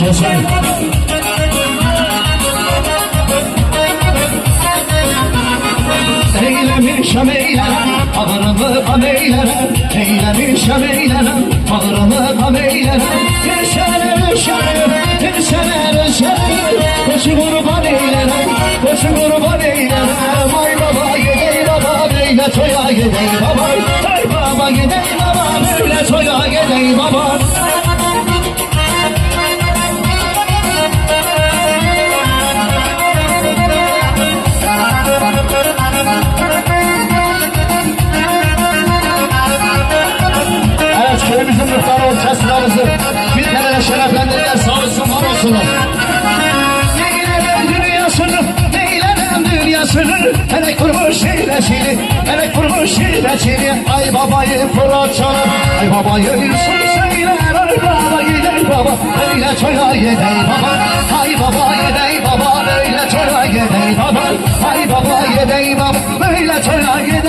olsun. Eylemişem eylem, ağrımı gam eylem. Eylemişem eylem, ağrımı gam eylem. Bir sene düşerim, bir sene düşerim. Koşu kurban eylem, koşu kurban eylem. Ay baba gidey baba, böyle toya gidey baba. Ay baba gidey baba, böyle toya gidey baba. Köyümüzün muhtarı orkestrası bir kere şereflendirdiler, sağ olsun var olsunlar. Neylem dünyasını, neylem dünyasını, elek vurmuş hilesini, elek vurmuş hilesini. Ay babayı Fırat çalar, ay babayı Yusuf söyler. Ay baba gidey baba, öyle çoya gidey baba. Ay baba gidey baba, öyle çoya gidey baba. Ay baba gidey baba, öyle çoya gidey.